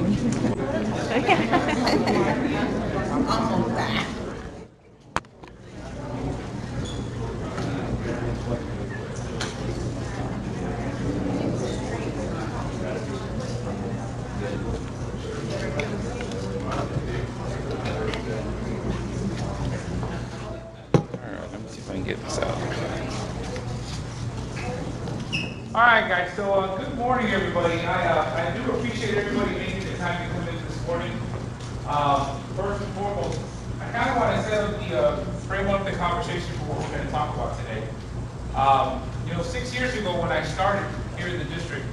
Let me see if I can get this out. All right, guys. So good morning, everybody. I do appreciate everybody making the time to come in this morning. First and foremost, I kind of want to set up the frame up the conversation for what we're going to talk about today. 6 years ago when I started here in the district,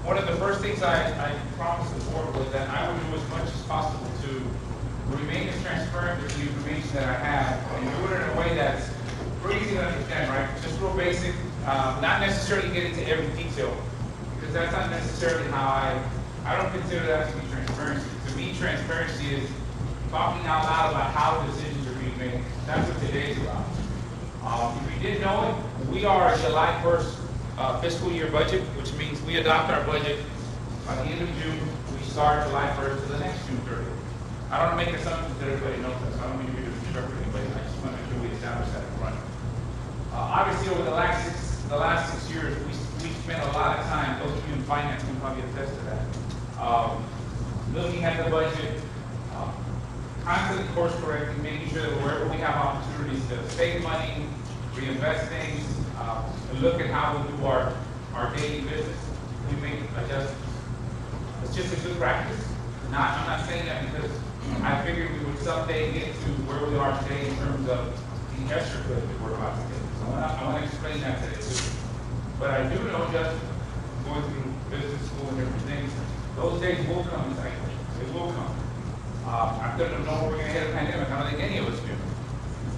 one of the first things I promised the board was that I would do as much as possible to remain as transparent with the information that I have and do it in a way that's pretty easy to understand, right? Just real basic, not necessarily get into every detail, because that's not necessarily how I don't consider that to be transparency. To me, transparency is talking out loud about how decisions are being made. That's what today's about. If you didn't know it, we are a July 1st fiscal year budget, which means we adopt our budget by the end of June. We start July 1st to the next June 30th. I don't want to make assumptions that everybody knows that, so I don't mean to be disrespectful to anybody. I just want to make sure we establish that in front. Obviously, over the last 6 years, we spent a lot of time, those of you in finance can probably attest to that, looking at the budget, constantly course correcting, making sure that wherever we have opportunities to save money, reinvest things, and look at how we do our daily business, we make adjustments. It's just a good practice. I'm not saying that because I figured we would someday get to where we are today in terms of the extracurricular that we're about to get. So I want to explain that today too. But I do know, just going through business school and different things, those days will come in cycles. They will come. I couldn't have known we were going to hit a pandemic. I don't think any of us knew.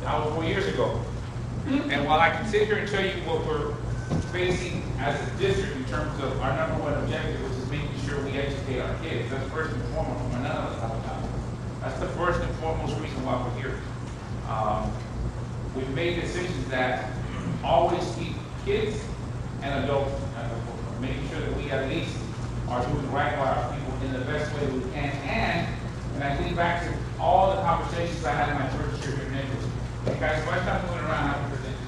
That was 4 years ago. And while I can sit here and tell you what we're facing as a district in terms of our number one objective, which is making sure we educate our kids, that's first and foremost what none of us have about. That's the first and foremost reason why we're here. We've made decisions that always keep kids and adults at the forefront, making sure that we at least are doing right by our people in the best way we can. And I think back to all the conversations I had in my first year here in Naples. Hey guys, by the time we went around, I presented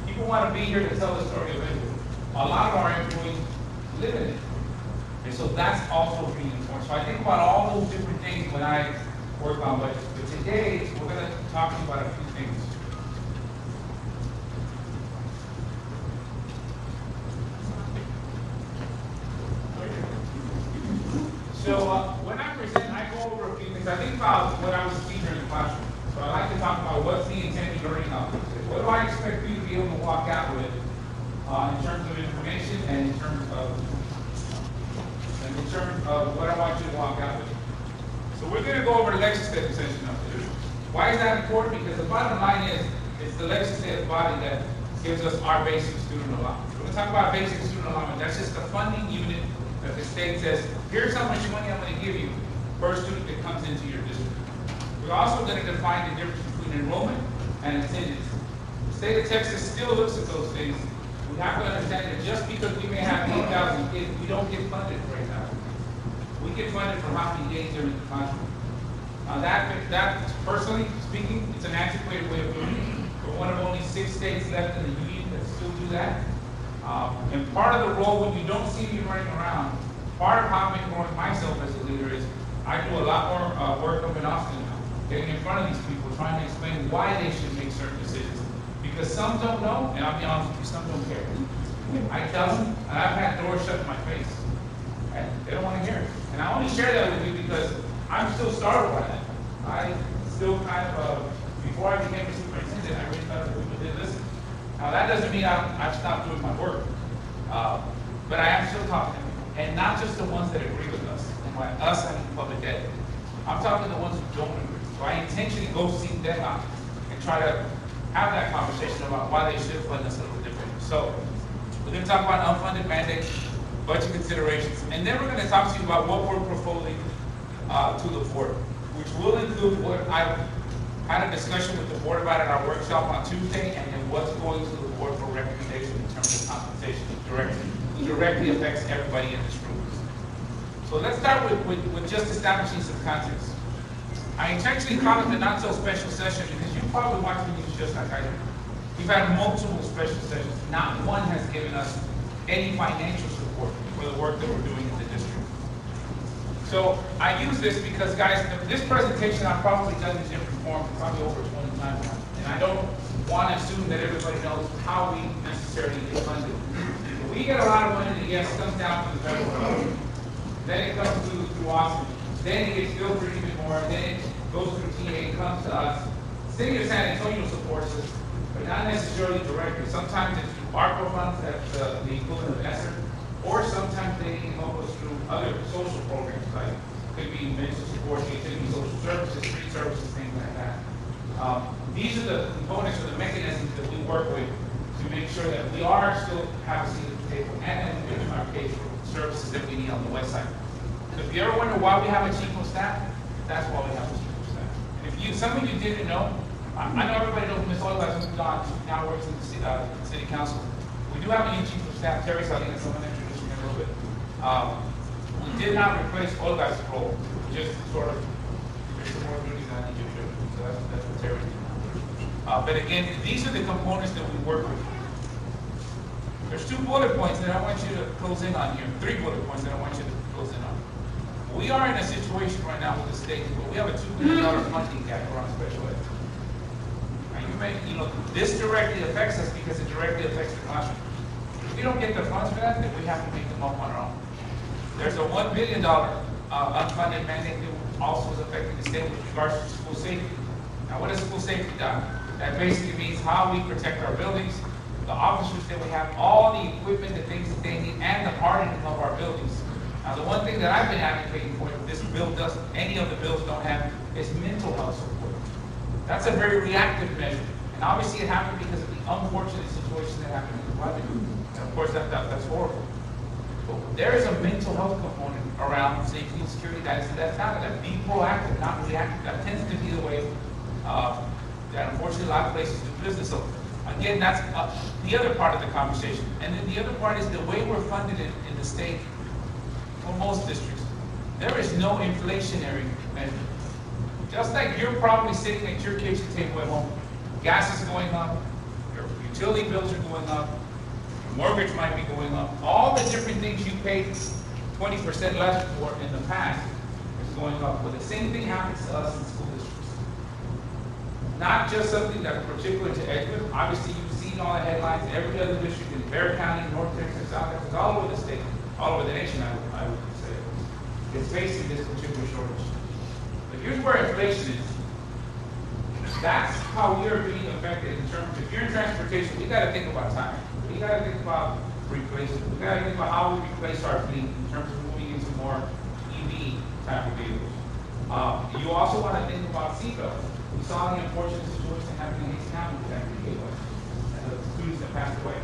people want to be here to tell the story of Israel. A lot of our employees live in it. And so that's also being important. So I think about all those different things when I work on budgets. But today, we're going to talk about a few things. So when I present, I go over a few things. I think about what I was teaching in the classroom. So I like to talk about what's the intended learning outcome. What do I expect you to be able to walk out with in terms of information and in terms of what I want you to walk out with. So we're going to go over the legislative session of this. Why is that important? Because the bottom line is, it's the legislative body that gives us our basic student allowance. When we talk about basic student allowance, that's just the funding unit that the state says, here's how much money I'm going to give you per student that comes into your district. We're also going to define the difference between enrollment and attendance. The state of Texas still looks at those things. We have to understand that just because we may have 8,000 kids, we don't get funded for 8,000. We get funded for how many days during the classroom. That personally speaking, it's an antiquated way of doing it. We're one of only 6 states left in the union that still do that. And part of the role, when you don't see me running around, part of how I'm growing myself as a leader is I do a lot more work up in Austin now, getting in front of these people, trying to explain why they should make certain decisions. Because some don't know, and I'll be honest with you, some don't care. I tell them, and I've had doors shut in my face. And they don't want to hear it. And I only share that with you because I'm still startled by that. I still kind of, before I became a superintendent, I really thought that people did listen. Now that doesn't mean I've stopped doing my work, but I am still talking to them. And not just the ones that agree with us, and by us I mean public ed. I'm talking to the ones who don't agree. So I intentionally go seek them out and try to have that conversation about why they should fund us a little differently. So we're going to talk about unfunded mandates, budget considerations, and then we're going to talk to you about what we're proposing to the board, which will include what I had a discussion with the board about at our workshop on Tuesday, and then what's going to the board for recommendation in terms of compensation directly affects everybody in this room. So let's start with just establishing some context. I intentionally call it the not so special session because you probably watch the news just like I do. We've had multiple special sessions. Not one has given us any financial support for the work that we're doing in the district. So I use this because, guys, this presentation I've probably done in different forms probably over 20 times now. And I don't want to assume that everybody knows how we necessarily get funded. We get a lot of money that, yes, comes down to the federal government. Then it comes through Austin. Then it gets filtered even more. Then it goes through TA and comes to us. City of San Antonio supports us, but not necessarily directly. Sometimes it's through ARPA funds, that's the equivalent of ESSER, or sometimes they can help us through other social programs, like could be mental support, it could be social services, street services, things like that. These are the components or the mechanisms that we work with to make sure that we are still have a seat at the table and then we are paid for services that we need on the west side. So if you ever wonder why we have a chief of staff, that's why we have a chief of staff. And if you, some of you didn't know, I know everybody knows Ms. Oliva's now works in the city council. We do have a new chief of staff, Terry Salinas, I'm going to introduce him in a little bit. We did not replace Oliva's role, just sort of, there's some more duties I need you to do. So that's what Terry's doing. But again, these are the components that we work with. There's 2 bullet points that I want you to close in on here. 3 bullet points that I want you to close in on. We are in a situation right now with the state where we have a $2 billion funding gap around special ed. Now you know, this directly affects us because it directly affects the classroom. If we don't get the funds for that, then we have to make them up on our own. There's a $1 billion unfunded mandate that also is affecting the state with regards to school safety. Now what is school safety done? That basically means how we protect our buildings, the officers that we have, all the equipment, the things that they need, and the hardening of our buildings. Now, the one thing that I've been advocating for, that this bill doesn't, any of the bills don't have, is mental health support. That's a very reactive measure. And obviously it happened because of the unfortunate situation that happened in the project. And of course, that's horrible. But there is a mental health component around safety and security that's not that. Be proactive, not reactive. That tends to be the way that unfortunately a lot of places do business. So again, that's the other part of the conversation. And then the other part is the way we're funded in the state, for most districts, there is no inflationary measure. Just like you're probably sitting at your kitchen table at home, gas is going up, your utility bills are going up, your mortgage might be going up, all the different things you paid 20% less for in the past is going up. But the same thing happens to us in school districts. Not just something that's particular to Edgewood. Obviously, you've seen all the headlines. Every other district in Bexar County, North Texas, South Texas, all over the state, all over the nation, I would say, is facing this particular shortage. But here's where inflation is. That's how we're being affected in terms of, if you're in transportation, we got to think about time. We got to think about replacement. We got to think about how we replace our fleet in terms of moving into more EV type of vehicles. You also want to think about seatbelts. We saw the unfortunate situation happening in East County with that gateway and the students that passed away.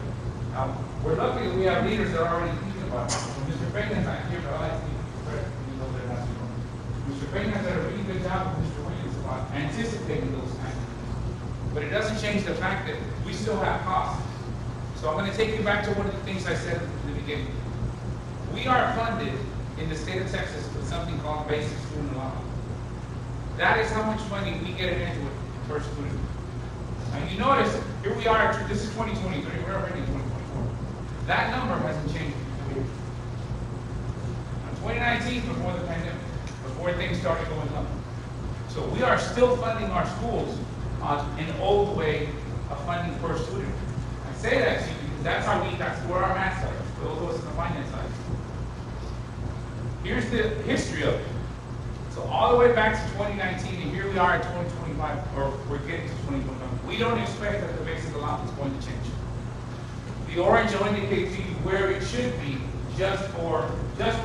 We're lucky that we have leaders that are already thinking about it. Mr. Payne is not here, but I like to Mr. Payne has done a really good job with Mr. Williams about anticipating those kinds of things. But it doesn't change the fact that we still have costs. So I'm going to take you back to one of the things I said in the beginning. We are funded in the state of Texas with something called basic student allowance. That is how much money we get into it per student. Now you notice, here we are, this is 2023, we're already in 2024. That number hasn't changed in 2 years. Now 2019, before the pandemic, before things started going up. So we are still funding our schools on an old way of funding per student. I say that to you because that's where our math side is, for those of us in the finance side. Here's the history of it. So all the way back to 2019, and here we are at 2025, or we're getting to 2025. We don't expect that the basic allowance is going to change. The orange will indicate to you where it should be, just for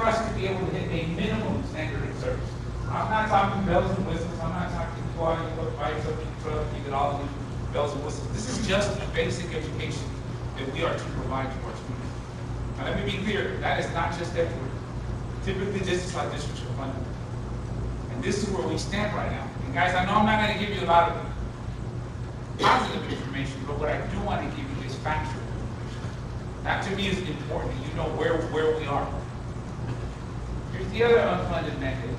us to be able to hit a minimum standard of service. I'm not talking bells and whistles. I'm not talking quality of bikes up in the truck, you get all the bells and whistles. This is just the basic education that we are to provide to our students. Now let me be clear, that is not just Edgewood. Typically, this is how districts are funded. And this is where we stand right now. And guys, I know I'm not going to give you a lot of positive information, but what I do want to give you is factual information. That to me is important. You know where we are. Here's the other unfunded mandate.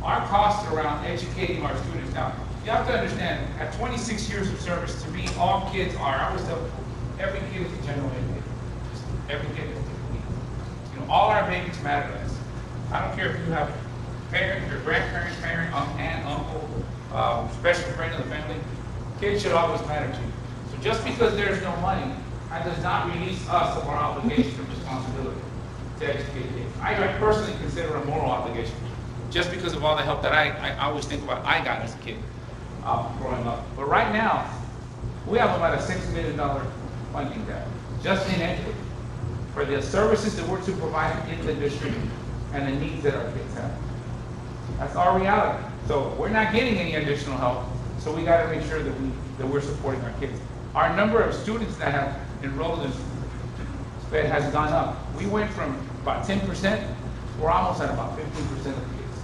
Our costs around educating our students. Now, you have to understand, at 26 years of service, to me, all kids are, I always tell people, every kid is a general ed kid. Every kid is a kid. You know, all our babies matter to us. I don't care if you have parents, your grandparents, parent, aunt, uncle, special friend of the family, kids should always matter to you. So just because there's no money, that does not release us of our obligation and responsibility to educate kids. I personally consider it a moral obligation, just because of all the help that I always think about I got as a kid growing up. But right now, we have about a $6 million funding gap, just in education, for the services that we're to provide in the district and the needs that our kids have. That's our reality. So we're not getting any additional help, so we got to make sure that we're supporting our kids. Our number of students that have enrolled in SPED has gone up. We went from about 10%, we're almost at about 15% of the kids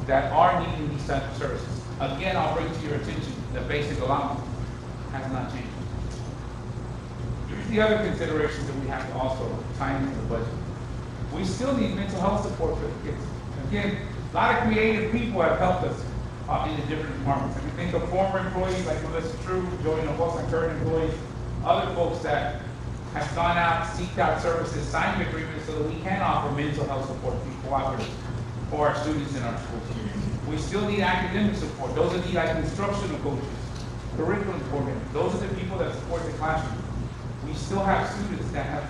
that are needing these types of services. Again, I'll bring to your attention the basic allowance has not changed. Here's the other considerations that we have to also tie into the budget. We still need mental health support for the kids. Again, a lot of creative people have helped us in the different departments. If you think of former employees like Melissa True, Joey Novosa, and current employees, other folks that have gone out, seeked out services, signed agreements so that we can offer mental health support to be cooperative for our students in our schools. We still need academic support. Those are the like instructional coaches, curriculum coordinators. Those are the people that support the classroom. We still have students that have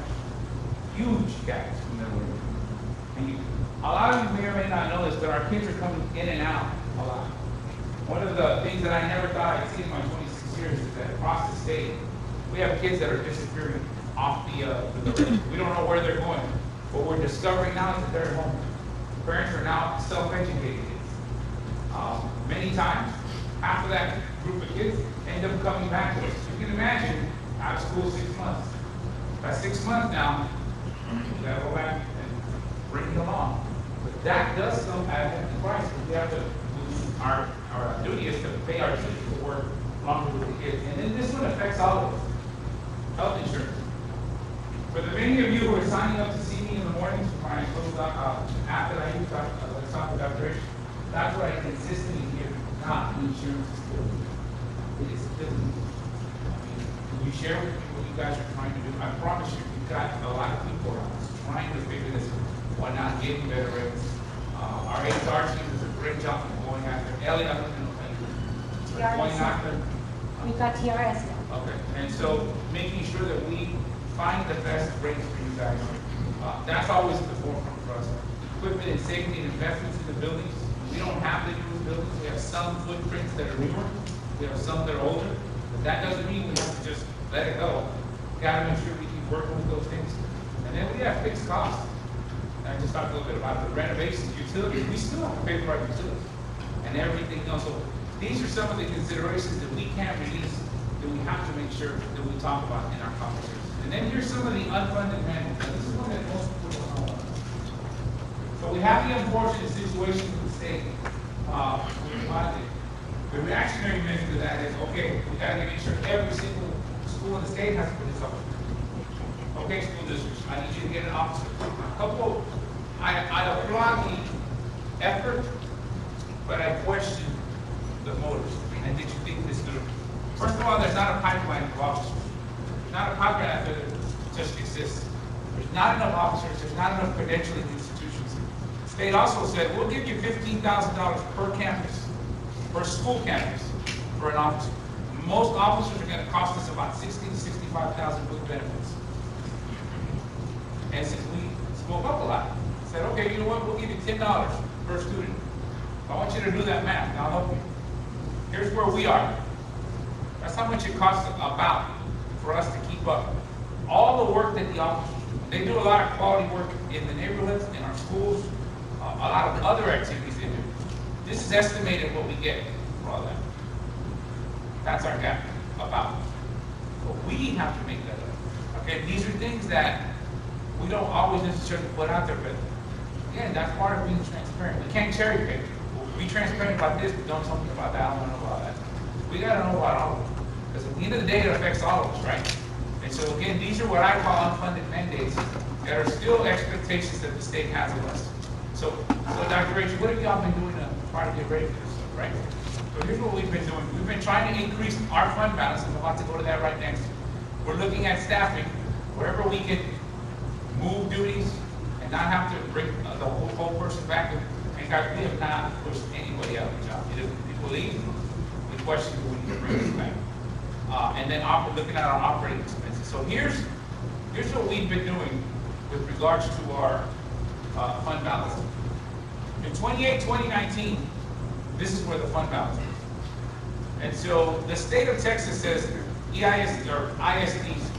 huge gaps in their learning. And a lot of you may or may not know this, but our kids are coming in and out a lot. One of the things that I never thought I'd see in my 26 years is that across the state, we have kids that are disappearing off the we don't know where they're going. What we're discovering now is that they're at home. Parents are now self-educated kids. Many times, half of that group of kids end up coming back to us. You can imagine, out of school 6 months. That's 6 months now, you gotta go back and bring them along. But that does come at a hefty price. We have to, our duty is to pay our teachers to work longer with the kids. And then this one affects all of us. Health insurance. For the many of you who are signing up to see me in the mornings for my app that I use, Dr. That's what I consistently hear. Not insurance is good. It is good. When you share with me what you guys are trying to do, I promise you, we've got a lot of people around us trying to figure this out. Why not getting better rates? Our HR team does a great job of going after. Ellie, I don't know if going after. We've got TRS now. Okay, and so making sure that we find the best rates for you guys. That's always at the forefront for us. Equipment and safety and investments in the buildings. We don't have the newest buildings. We have some footprints that are newer. We have some that are older. But that doesn't mean we have to just let it go. We gotta make sure we keep working with those things. And then we have fixed costs. I just talked a little bit about the renovations, utilities. We still have to pay for our utilities and everything else. So these are some of the considerations that we can't release, that we have to make sure that we talk about in our conversations. And then here's some of the unfunded mandates. This is one that most people don't know about. So we have the unfortunate situation with the state. The reactionary measure to that is, okay, we gotta make sure every single school in the state has to put this up. Okay, school districts, I need you to get an officer. I applaud the effort, but I question the motives. And did you think this through? First of all, there's not a pipeline of officers. There's not a pipeline that just exists. There's not enough officers. There's not enough credentialing institutions. The state also said, we'll give you $15,000 per campus, per school campus, for an officer. Most officers are going to cost us about $60,000 to $65,000 with benefits. And since we spoke up a lot, said, okay, you know what, we'll give you $10 per student. I want you to do that math, and I'll help you. Here's where we are. That's how much it costs about for us to keep up. All the work that the officers do. They do a lot of quality work in the neighborhoods, in our schools, a lot of other activities they do. This is estimated what we get for all that. That's our gap, about. But we have to make that up. Okay, these are things that we don't always necessarily put out there, but again, that's part of being transparent. We can't cherry pick. We'll be transparent about this, but don't tell me about that. I don't want to know about that. We got to know about all of it. Because at the end of the day, it affects all of us, right? And so again, these are what I call unfunded mandates that are still expectations that the state has of us. So Dr. Rachel, what have y'all been doing to try to get ready for this stuff, right? So here's what we've been doing. We've been trying to increase our fund balance, and we're about to go to that right next. We're looking at staffing, wherever we can move duties and not have to bring the whole person back. And guys, we have not pushed anybody out of the job. Either people leave, we question who we need to bring them back. And then looking at our operating expenses. So here's what we've been doing with regards to our fund balance. In 2019, this is where the fund balance is. And so the state of Texas says EISD or ISDs,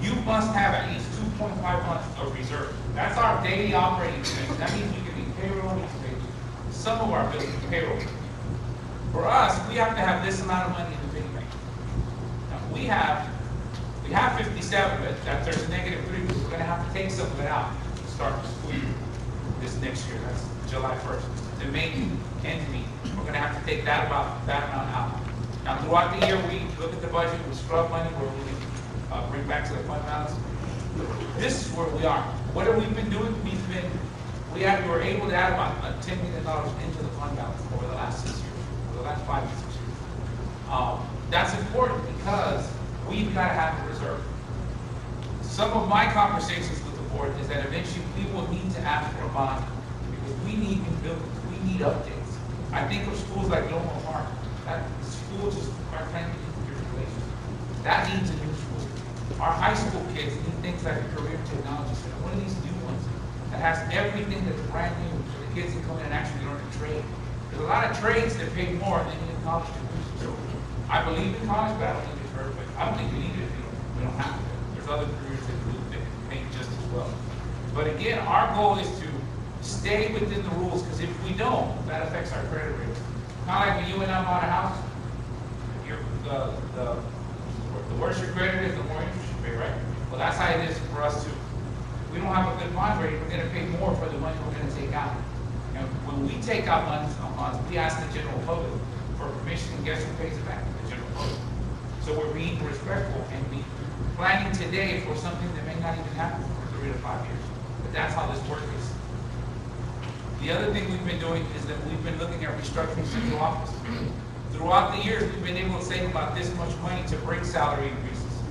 you must have at least 2.5 months of reserve. That's our daily operating expense. That means we can be payroll expense. Some of our bills are payroll. For us, we have to have this amount of money in the piggy bank. Now, we have 57, but that there's a -3 because we're going to have to take some of it out to start the school year this next year. That's July 1st. To make ends meet, we're going to have to take that amount out. Now, throughout the year, we look at the budget, we scrub money where we can bring back to the fund balance. This is where we are. What have we been doing? We were able to add about $10 million into the fund balance over the last 6 years, over the last 5 to 6 years. That's important because we've got to have a reserve. Some of my conversations with the board is that eventually we will need to ask for a bond because we need new buildings, we need updates. I think of schools like Loma Park. That school just, quite frankly, needs replacement. That needs a new school. Our high school kids need things like a career technology center, one of these new ones that has everything that's brand new so the kids can come in and actually learn a trade. There's a lot of trades that pay more than in college degrees. So I believe in college, but I don't think it's perfect. I don't think we need it if we don't have to. There's other careers that can pay just as well. But again, our goal is to stay within the rules because if we don't, that affects our credit rating. Kind of like when you and I bought a house, the worse your credit is, the more interest you pay, right? Well, that's how it is for us too. If we don't have a good bond rating, we're going to pay more for the money we're going to take out. And when we take out bonds, we ask the general public for permission, and guess who pays it back? The general public. So we're being respectful and planning today for something that may not even happen for 3 to 5 years. But that's how this works. The other thing we've been doing is that we've been looking at restructuring central office. Throughout the years, we've been able to save about this much money to bring salary increases,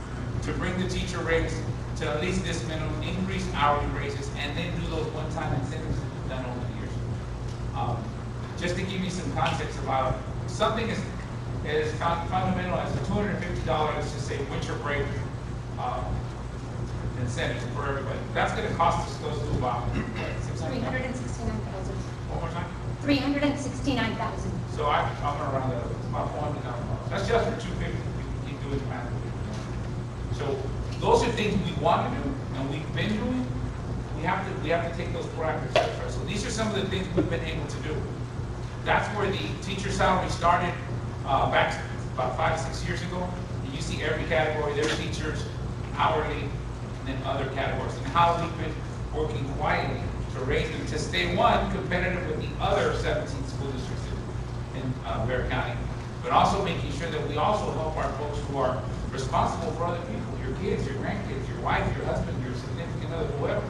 to bring the teacher rates to at least this minimum, increase hourly raises, and then do those one-time incentives that we've done over the years. Just to give you some context about something as fundamental as $250, let's just say winter break incentives for everybody. That's going to cost us close to about $369,000. One more time? $369,000. So I'm going to round that up. It's about $400,000. That's just for 250. We can keep doing the math. So those are things we want to do and we've been doing. We have to take those proactive steps. Right? So these are some of the things we've been able to do. That's where the teacher salary started back about 5 to 6 years ago. And you see every category, there's teachers, hourly, and then other categories. And how we've been working quietly to raise them to stay competitive with the other 17 school districts in Bexar County, but also making sure that we also help our folks who are responsible for other people, your kids, your grandkids, your wife, your husband, your significant other, whoever.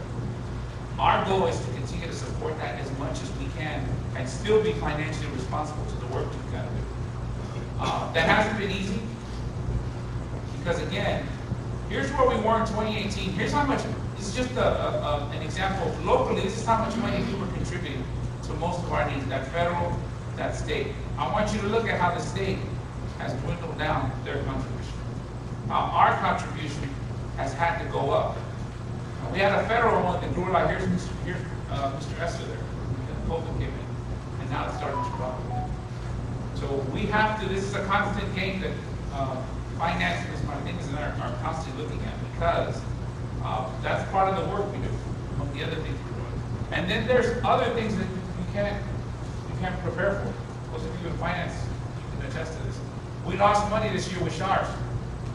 Our goal is to continue to support that as much as we can and still be financially responsible to the work we've got to do. That hasn't been easy because again, here's where we were in 2018. Here's how much, this is just an example. Locally, this is how much money we were contributing to most of our needs, that federal, that state. I want you to look at how the state has dwindled down their contribution. Our contribution has had to go up. And we had a federal one that grew like, here's Mr. Esther there. COVID came in, and now it's starting to drop. So we have to, this is a constant game that finance and my things are constantly looking at because that's part of the work we do, of the other things we're doing. And then there's other things that you can't prepare for. Those of you in finance, you can attest to this. We lost money this year with SHARS.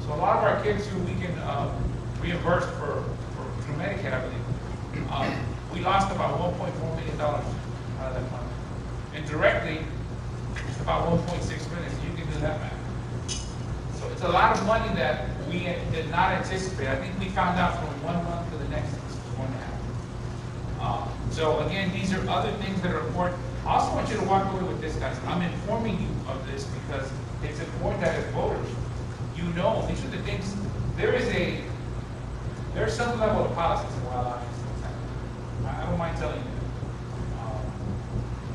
So a lot of our kids who we can reimburse through Medicaid, I believe, we lost about $1.4 million out of that money. And directly, it's about 1.6 million, so you can do that math. So it's a lot of money that we did not anticipate. I think we found out from 1 month to the next, it's going to happen. So again, these are other things that are important. I also want you to walk away with this, guys. I'm informing you of this because it's important that as voters, you know, these are the things, there's some level of politics in wild audience. I don't mind telling you.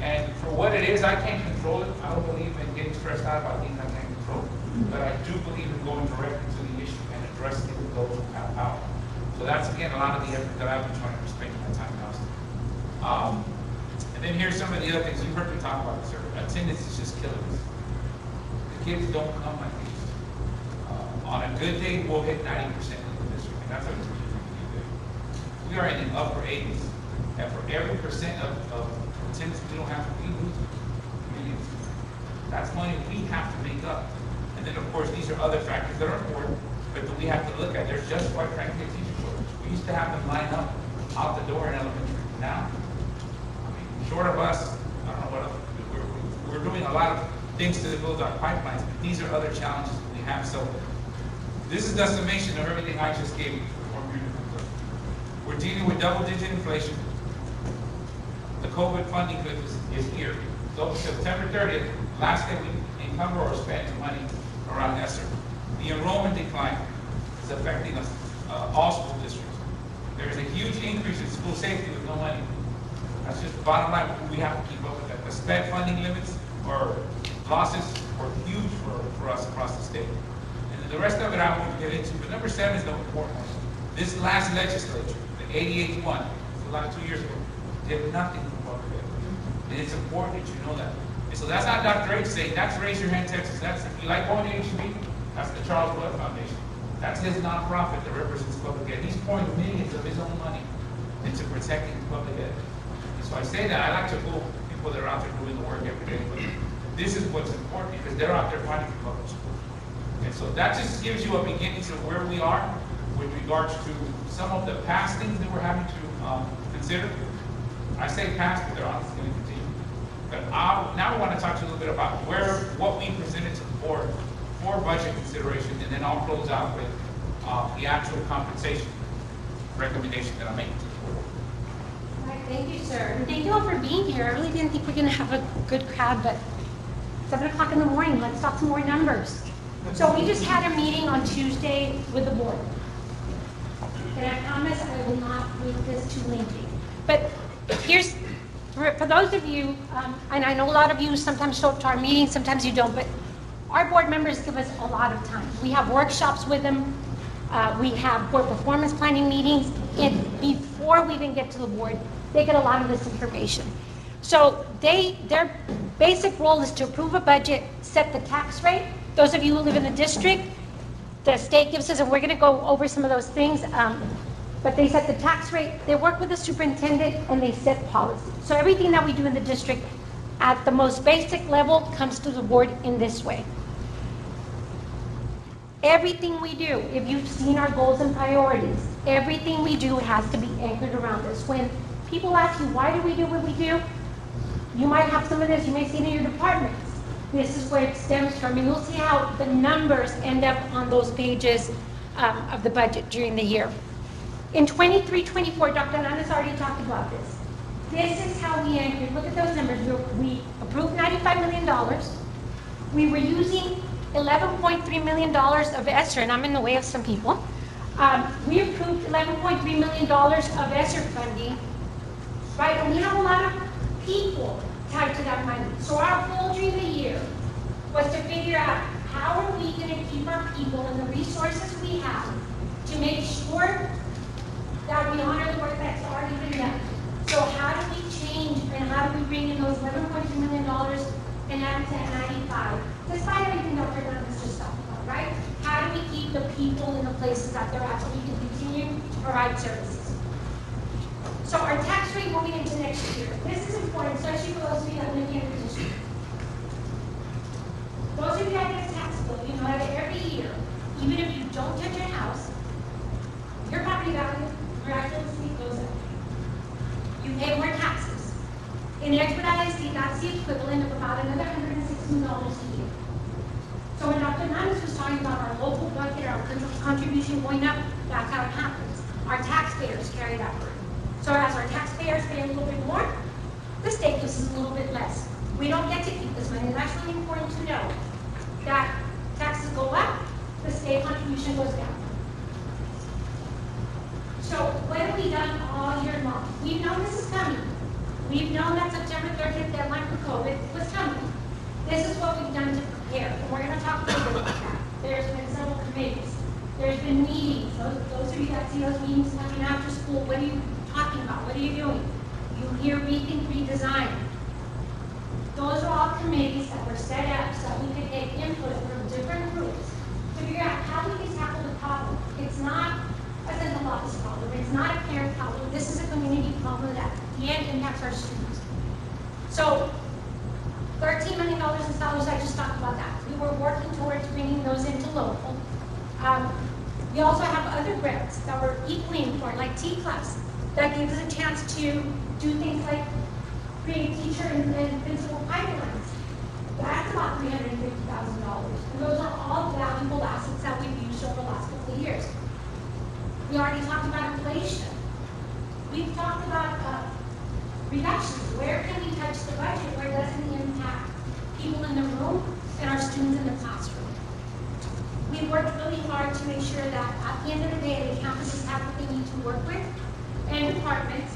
And for what it is, I can't control it. I don't believe in getting stressed out about things I can't control. But I do believe in going directly to the issue and addressing it with those who have power. So that's, again, a lot of the effort that I've been trying to spend my time now. And then here's some of the other things. You've heard me talk about this earlier. Attendance is just killing us. The kids don't come like these. On a good day, we'll hit 90% in the district. And that's what it's really good. We are in the upper 80s. And for every percent of attendance we don't have, we lose millions. That's money we have to make up. And then, of course, these are other factors that are important, but that we have to look at. There's just, quite frankly, a teacher shortage. We used to have them line up out the door in elementary. Now, I mean, short of us, I don't know what else. We're doing a lot of things to build our pipelines, but these are other challenges that we have. So this is the summation of everything I just gave you. We're dealing with double-digit inflation. The COVID funding cliff is here. So September 30th, last day we encumber or spend money around ESSER. The enrollment decline is affecting us, all school districts. There is a huge increase in school safety with no money. That's just the bottom line. We have to keep up with that. The sped funding limits or losses are huge for us across the state. And then the rest of it I won't get into, but number 7 is the important one. This last legislature, the 88th one, the last 2 years ago, did nothing for public ed. And it's important that you know that. And so that's not Dr. H saying, that's Raise Your Hand Texas. That's, if you like going to HB, that's the Charles Blood Foundation. That's his nonprofit that represents public ed. He's pouring millions of his own money into protecting public ed. And so I say that, I like to fool people that are out there doing the work every day, but this is what's important because they're out there fighting for public school. And so that just gives you a beginning to where we are with regards to some of the past things that we're having to consider. I say past, but they're honestly going to continue. But now we want to talk to you a little bit about what we presented to the board for budget consideration, and then I'll close out with the actual compensation recommendation that I'm making to the board. All right, thank you, sir. And thank you all for being here. I really didn't think we were going to have a good crowd, but 7 o'clock in the morning, let's talk some more numbers. So we just had a meeting on Tuesday with the board. And I promise I will not make this too lengthy. But here's, for those of you, and I know a lot of you sometimes show up to our meetings, sometimes you don't, but our board members give us a lot of time. We have workshops with them. We have board performance planning meetings. And before we even get to the board, they get a lot of this information. So their basic role is to approve a budget, set the tax rate. Those of you who live in the district, the state gives us, and we're going to go over some of those things, but they set the tax rate, they work with the superintendent, and they set policy. So everything that we do in the district at the most basic level comes to the board in this way. Everything we do, if you've seen our goals and priorities, everything we do has to be anchored around this. When people ask you, why do we do what we do? You might have some of this, you may see it in your departments. This is where it stems from, and you'll see how the numbers end up on those pages of the budget during the year. In 23-24, Dr. Hernandez already talked about this. This is how we anchored. Look at those numbers. We approved $95 million. We were using $11.3 million of ESSER, and I'm in the way of some people. We approved $11.3 million of ESSER funding, right? And we have a lot of people tied to that money. So our goal during the year was to figure out how are we going to keep our people and the resources we have to make sure that we honor the work that's already been done. So how do we change and how do we bring in those $11.2 million and add to 95? Despite everything Dr. Hernandez just talked about, right? How do we keep the people in the places that they're at so we can continue to provide services? So our tax rate moving into next year. This is important, especially for those of you that live in the district. Those of you that get a tax bill, you know that every year, even if you don't touch your house, your property value miraculously goes up. You pay more taxes. In EISD, that's the equivalent of about another $116 a year. So when Dr. Hernandez was talking about our local budget, our contribution going up, that's how it happens. Our taxpayers carry that burden. So as our taxpayers pay a little bit more, the state gives us a little bit less. We don't get to keep this money, and that's really important to know. That taxes go up, the state contribution goes down. So what have we done all year long? We've known this is coming. We've known that September 30th deadline for COVID was coming. This is what we've done to prepare, and we're going to talk a little bit about that. There's been several committees. There's been meetings. Those of you that see those meetings coming after school, what are you talking about? What are you doing? You hear rethink, redesign. Those are all committees that were set up so that we could take input from different groups to figure out how we can tackle the problem. It's not a central office problem. It's not a parent problem. This is a community problem that at the end impacts our students. So, $13 million in salaries, I just talked about that. We were working towards bringing those into local. We also have other grants that were equally important, like T-Class, that gives us a chance to do things like create teacher and principal pipelines. That's about $350,000. And those are all valuable assets that we've used over the last couple of years. We already talked about inflation. We've talked about reductions. Where can we touch the budget where it doesn't impact people in the room and our students in the classroom? We worked really hard to make sure that at the end of the day, the campuses have what they need to work with, and departments.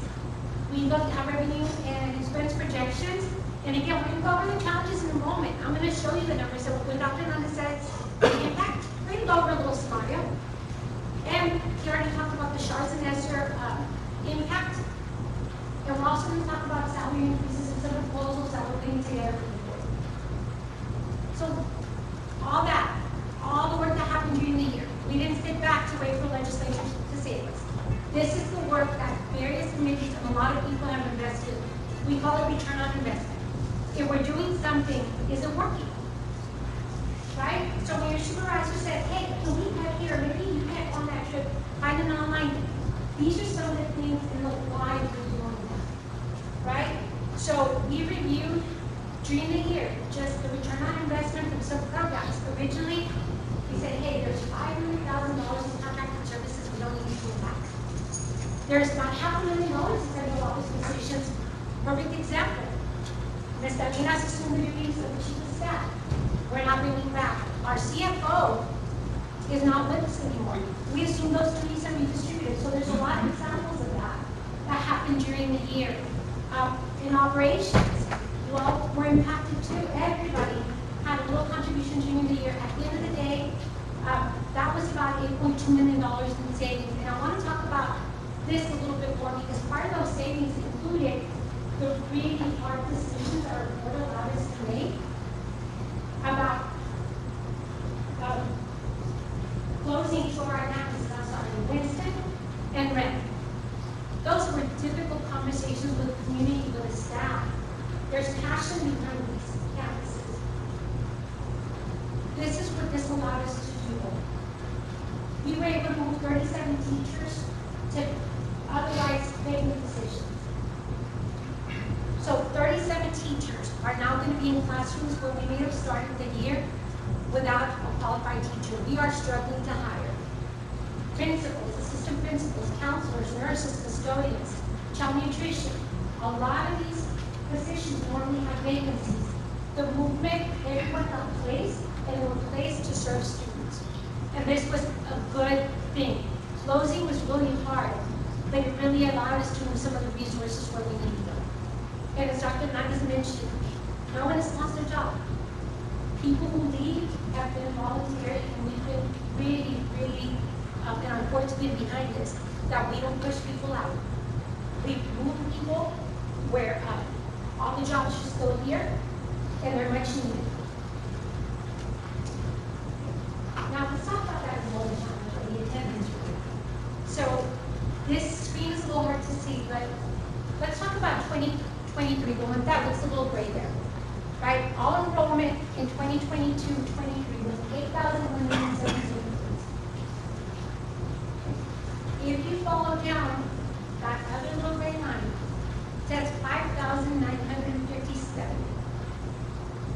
We looked at revenue and expense projections, and again, we're going to go over the challenges in a moment. I'm going to show you the numbers. So when Dr. Nanda says the impact, we're going to go over a little scenario. And he already talked about the SHARS and ESSER impact. And we're also going to talk about salary increases and some proposals that we're putting together for the board. So all that, all the work that happened during the year, we didn't sit back to wait for legislature to save us. This is the work that various committees and a lot of people have invested. We call it return on investment. If we're doing something, is it working? Right? So when your supervisor says, hey, can we cut here? Maybe you can't on that trip, find an online. These are some of the things in the why we're doing that. Right? So we reviewed during the year just the return on investment from some programs. Originally, we said, hey, there's $500,000 in contracted services we don't need to go back. There's about $500,000 in central office positions. Perfect example. Ms. Davina's assumed the duties of the chief of staff. We're not bringing back. Our CFO is not with us anymore. We assume those duties are redistributed. So there's a lot of examples of that that happened during the year. In operations, well, we're impacted too. Everybody had a little contribution during the year. At the end of the day, that was about $8.2 million in savings. And I want to talk about this a little bit more because part of those savings included the really hard decisions that our board allowed us to make about closing two of our campuses, I'm sorry, Winston and Renton. Those were difficult conversations with the community, with the staff. There's passion behind these campuses. This is what this allowed us to do. We were able to move 37 teachers to otherwise vacant positions. So 37 teachers are now going to be in classrooms where we may have started the year without a qualified teacher. We are struggling to hire principals, assistant principals, counselors, nurses, custodians, child nutrition. A lot of these positions normally have vacancies. The movement, everyone got placed and were placed to serve students. And this was a good thing. Closing was really hard, but it really allowed us to move some of the resources where we needed them. And as Dr. Nanda's mentioned, no one has lost their job. People who leave have been voluntary, and we've been really, really, and our board's been behind this, that we don't push people out. We've moved people where all the jobs are still here, and they're much needed. Now, let's talk about that enrollment challenge or the attendance rate. So, this screen is a little hard to see, but let's talk about 2023, the one that looks a little gray there. Right? All enrollment in 2022-23 was 8,117 students. If you follow down that other little gray line, it says 5,957.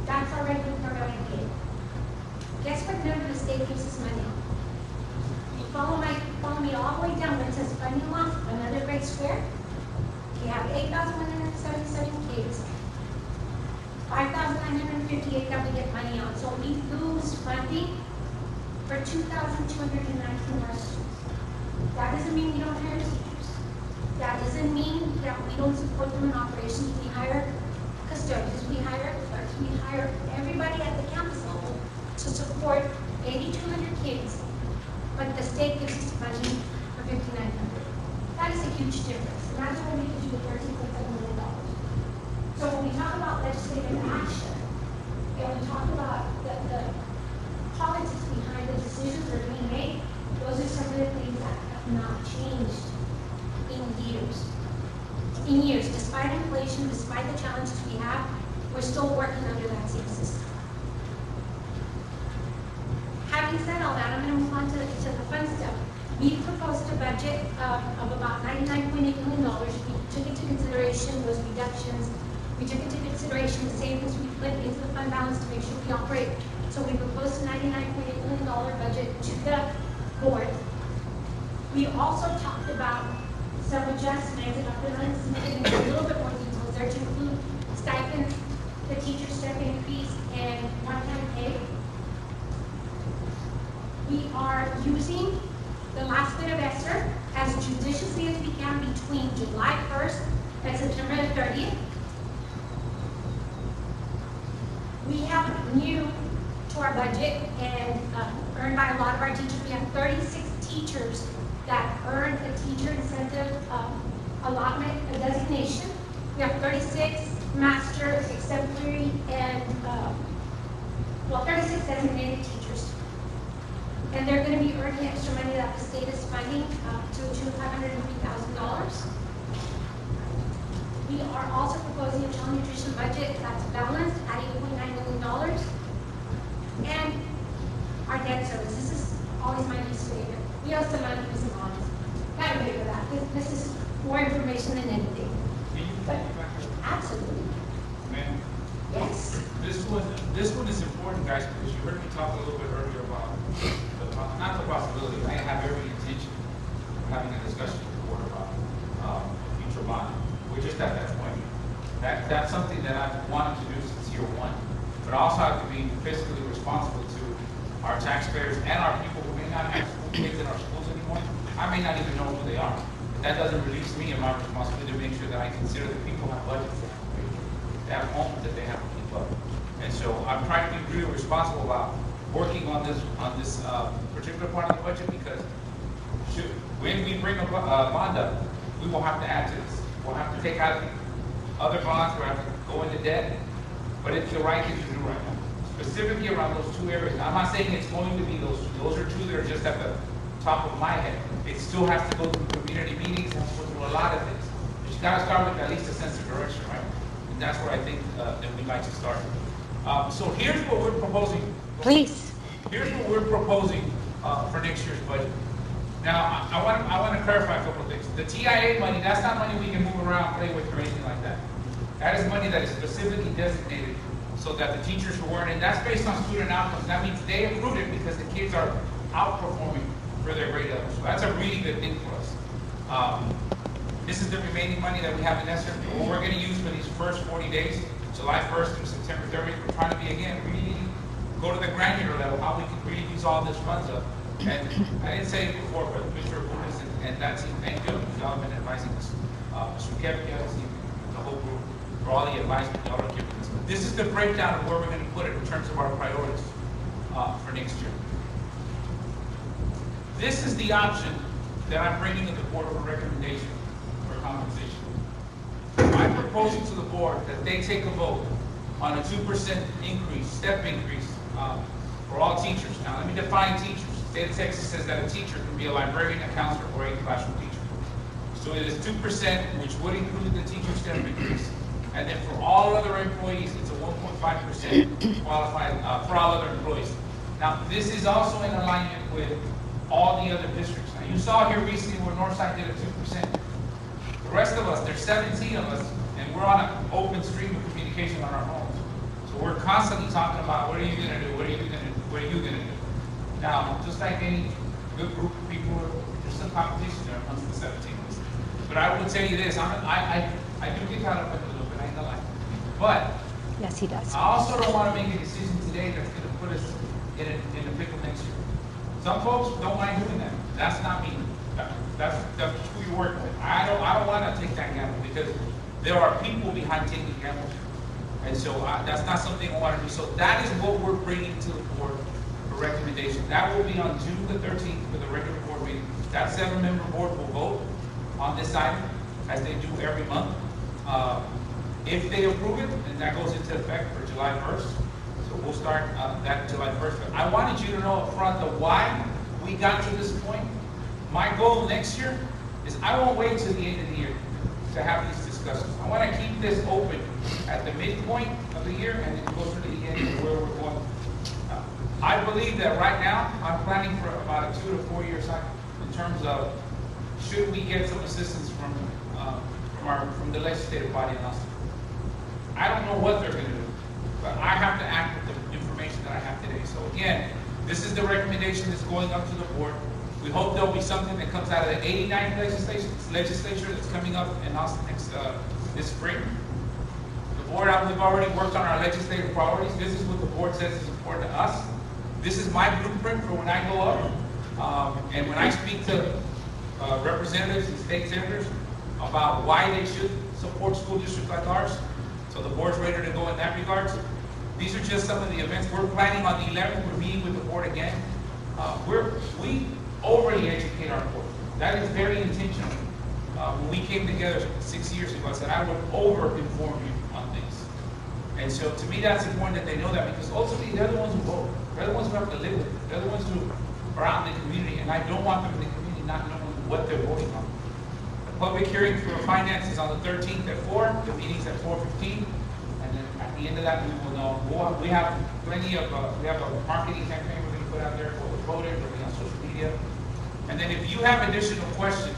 That's our regular program gate. Guess what number the state gives us money on? You follow me all the way down where it says funding loss, another gray square. We have 8,177 kids, 5,958 that we get money on. So we lose funding for 2,219 more students. That doesn't mean we don't hire teachers. That doesn't mean that we don't support them in operations. We hire custodians, we hire clerks, we hire everybody at the campus level to support 8,200 kids, but the state gives us money for 5,900. That is a huge difference. Imagine what we could do with $13.7 million. So when we talk about legislative action, and we talk about the politics behind the decisions that are being made, those are some of the things that have not changed in years. In years, despite inflation, despite the challenges we have, we're still working under that same system. Having said all that, I'm going to move on to the fun stuff. We proposed a budget of about $99.8 million. We took into consideration those reductions. We took into consideration the savings we put into the fund balance to make sure we operate. So we proposed a $99.8 million budget to the board. We also talked about some adjustments, and I'm going to get into a little bit more details there to include stipends, the teacher step increase, and one-time pay. We are using the last bit of ESSER as judiciously as we can between July 1st and September 30th. We have new to our budget and earned by a lot of our teachers. We have 36 teachers that earned a teacher incentive allotment, a designation. We have 36 master, exemplary, and 36 designated teachers. And they're going to be earning extra money that the state is funding to the tune of $503,000. We are also proposing a child nutrition budget that's balanced at $8.9 million. And our debt service. This is always my least favorite. We owe some money for some bonds. Gotta pay for that. This is more information than anything. Can you But back up? absolutely. Ma'am, Yes. this one is important, guys, because you heard me talk a little bit earlier about not the possibility. I have every intention of having a discussion with the board about future bond. We're just at that point. That's something that I've wanted to do since year one. But I also have to be fiscally responsible to our taxpayers and our people who may not have school kids in our schools anymore. I may not even know who they are. But that doesn't release me of my responsibility to make sure that I consider the people who have budgets that have to pay. They have homes that they have to keep up. And so I'm trying to be really responsible about working on this particular part of the budget, because when we bring a bond up, we will have to add to this. We'll have to take out other bonds, we'll have to go into debt, but it's the right thing to do right now. Specifically around those two areas. Now, I'm not saying it's going to be those two. Those are two that are just at the top of my head. It still has to go through community meetings, it has to go through a lot of things. But you gotta start with at least a sense of direction, right? And that's where I think that we'd like to start. So here's what we're proposing. Please. Here's what we're proposing for next year's budget. Now, I want to clarify a couple of things. The TIA money, that's not money we can move around, play with, or anything like that. That is money that is specifically designated so that the teachers who earn it, that's based on student outcomes. That means they accrued it because the kids are outperforming for their grade level. So that's a really good thing for us. This is the remaining money that we have in ESSER. What we're going to use for these first 40 days, July 1st through September 30th, we're trying to be, again, really go to the granular level, how we can really use all this funds up. And I didn't say it before, but Mr. Abunas and that team, thank you. Y'all have been advising us. Mr. Kevin, the whole group, for all the advisement y'all are giving us. But this is the breakdown of where we're going to put it in terms of our priorities for next year. This is the option that I'm bringing to the board for recommendation for compensation. I'm proposing to the board that they take a vote on a 2% increase, step increase for all teachers. Now, let me define teachers. The state of Texas says that a teacher can be a librarian, a counselor, or a classroom teacher. So it is 2%, which would include the teacher step increase. And then for all other employees, it's a 1.5% qualified for all other employees. Now, this is also in alignment with all the other districts. Now, you saw here recently where Northside did a 2%. The rest of us, there's 17 of us, and we're on an open stream of communication on our phones. So we're constantly talking about, what are you going to do? What are you going to do? What are you going to do? Now, just like any good group of people, there's some competition there amongst the 17 of us. But I will tell you this, I do get caught up in it a little bit, I ain't gonna lie. But Yes, he does. I also don't want to make a decision today that's going to put us in a pickle next year. Some folks don't mind doing that. That's not me. That's who you're working with. I don't want to take that gamble because there are people behind taking gambles, and so that's not something I want to do. So that is what we're bringing to the board for recommendation. That will be on June the 13th for the regular board meeting. That 7-member board will vote on this item as they do every month. If they approve it, then that goes into effect for July 1st. So we'll start that July 1st. But I wanted you to know up front the why we got to this point. My goal next year is I won't wait till the end of the year to have these discussions. I want to keep this open at the midpoint of the year and then closer to the end of where we're going. I believe that right now I'm planning for about a 2 to 4 year cycle in terms of should we get some assistance from the legislative body in Austin. I don't know what they're going to do, but I have to act with the information that I have today. So again, this is the recommendation that's going up to the board. We hope there'll be something that comes out of the 89th legislature that's coming up in Austin this spring. The board, we've already worked on our legislative priorities. This is what the board says is important to us. This is my blueprint for when I go up. And when I speak to representatives and state senators about why they should support school districts like ours, so the board's ready to go in that regards. These are just some of the events. We're planning on the 11th. We're meeting with the board again. We overly educate our board. That is very intentional. When we came together 6 years ago, I said I would over-inform you on things. And so to me, that's important that they know that because ultimately they're the ones who vote. They're the ones who have to live with it. They're the ones who are out in the community, and I don't want them in the community not knowing what they're voting on. The public hearing for finance is on the 13th at 4. The meeting's at 4:15. And then at the end of that, we will know. We have plenty of, we have a marketing campaign we're going to put out there for the voters. We're going to be on social media. And then if you have additional questions,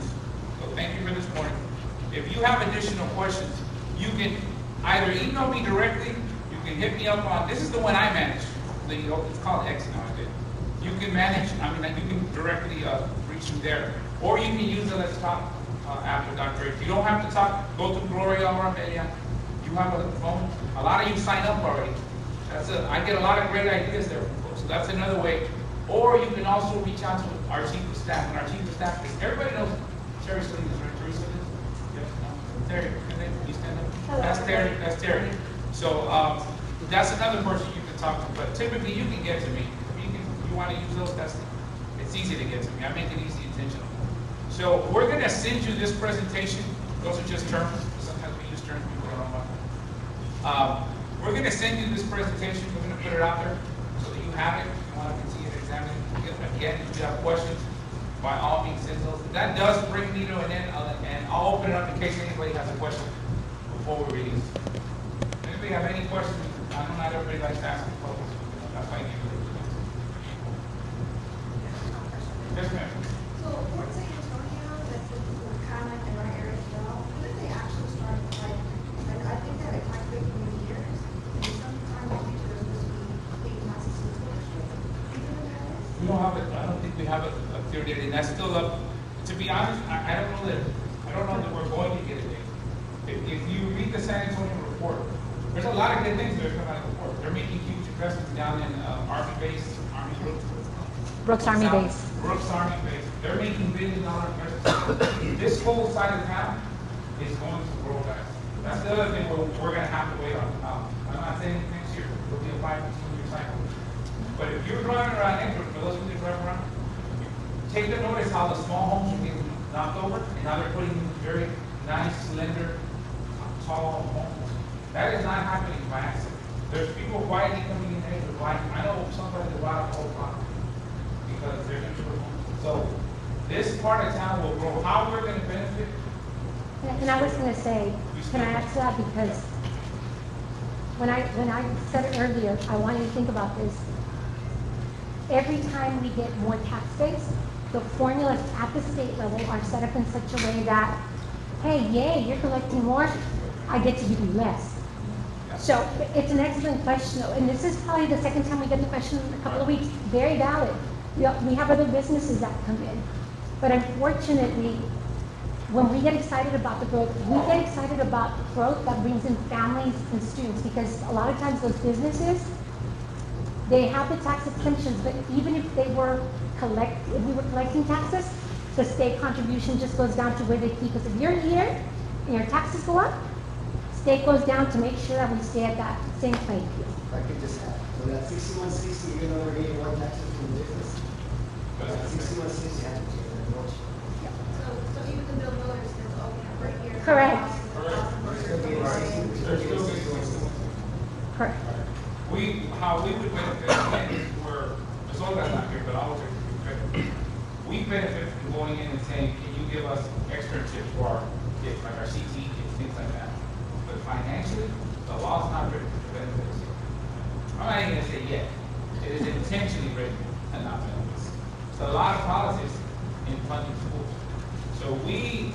so thank you for this morning. If you have additional questions, you can either email me directly, you can hit me up on, this is the one I manage. It's called X nowadays. You can manage, you can directly reach me there. Or you can use the Let's Talk after Dr. If you don't have to talk, go to Gloria or Amelia. You have a phone. A lot of you sign up already. I get a lot of great ideas there from folks. So that's another way. Or you can also reach out to our chief of staff. And our chief of staff is, everybody knows Terry Salinas, right? Terry Salinas? Yes, no? Terry, you stand up? Hello. That's Terry. So that's another person you can talk to. But typically you can get to me. If you want to use those, it's easy to get to me. I make it easy intentional. So we're going to send you this presentation. Those are just terms. Sometimes we use terms people don't know about. We're going to send you this presentation. We're going to put it out there so that you have it. If you want to continue to examine it. Again, if you have questions, by all means, send those. That does bring me to an end, and I'll open it up in case anybody has a question before we release. Anybody have any questions? I know not everybody likes to ask questions. That's why I give you the Yes, ma'am. So Fort San Antonio, that's kind of like in our area as well. When did they actually start? Like I think that it might take many years. And sometime in the future, there's supposed to be 8 massive school districts. Do you know what that is? We don't have it. I don't think we have a clear date, and that's still up. To be honest, I don't know that we're going to get a date. If you read the San Antonio report, there's a lot of good things that are coming out of the report. They're making huge investments down in Army base, Army Brooks Army Base. Brooks Army base. They're making billion-dollar investments. This whole side of town is going to grow fast. That's the other thing we're going to have to wait on. I'm not saying next year. It'll be a 5 to 10 year cycle. But if you're driving around Hector, for those of you that drive around, take a notice how the small homes are getting knocked over, and now they're putting very nice, slender, tall homes. That is not happening by accident. There's people quietly coming in there to buy. I know somebody that bought a whole property because they're going to put homes. So this part of town will grow. How we're going to benefit? And I was going to say, can I add to that? Because when I said it earlier, I want you to think about this. Every time we get more tax base, the formulas at the state level are set up in such a way that, hey, yay, you're collecting more, I get to give you less. So it's an excellent question, and this is probably the second time we get the question in a couple of weeks. Very valid. We have other businesses that come in, but unfortunately, when we get excited about the growth, we get excited about growth that brings in families and students, because a lot of times those businesses, they have the tax exemptions, but even if we were collecting taxes, the state contribution just goes down to where they keep us. If you're here and your taxes go up, state goes down to make sure that we stay at that same playing field. If I could just add, so that 6160, even though we're getting more taxes from the business, that 6160 has to change that much. So even the bill voters, that's all we have right here. Correct. We're still getting 60, we're still getting 6160. Correct. How we would benefit, again, is where, as long as I'm not here, but I'll take it. We benefit from going in and saying, can you give us externships for our kids, like our CT kids, things like that. But financially, the law's not written to benefit us. I'm not even gonna say yet. It is intentionally written and not benefit us. So a lot of politics in funding schools. So we,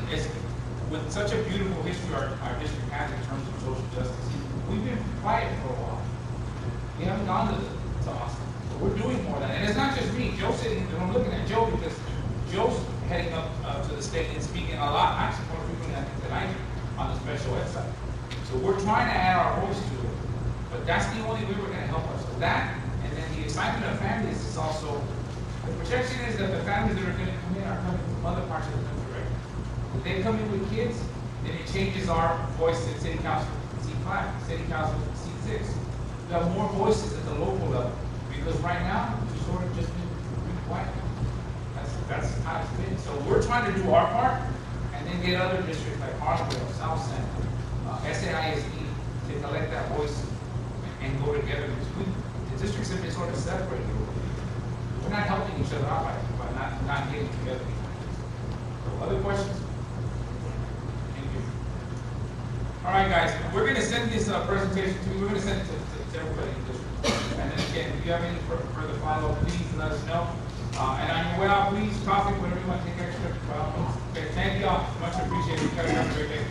with such a beautiful history our district has in terms of social justice, we've been quiet for a while. We haven't gone to Austin. But we're doing more than that. And it's not just me. Joe's sitting, and I'm looking at Joe because Joe's heading up to the state and speaking a lot, actually more frequently I think than I do, on the special ed side. So we're trying to add our voice to it. But that's the only way we're gonna help us. So that, and then the excitement of families is also, the projection is that the families that are gonna come in are coming from other parts of the country, right? If they come in with kids, then it changes our voice in city council seat 5, city council seat 6. We have more voices at the local level, because right now, we've sort of just been really quiet. That's how it's been. So we're trying to do our part, and then get other districts like Hartsville, South San, SAISD, to collect that voice and go together. Because the districts have been sort of separated. We're not helping each other out by not getting together. So other questions? Thank you. All right, guys, we're going to send this presentation to you. We're going to send it to everybody in the district. And then again, if you have any further follow-up, please let us know. And on your way out, please, coffee, whatever you want to take extra. Okay, thank you all. Much appreciated. You guys have a great day.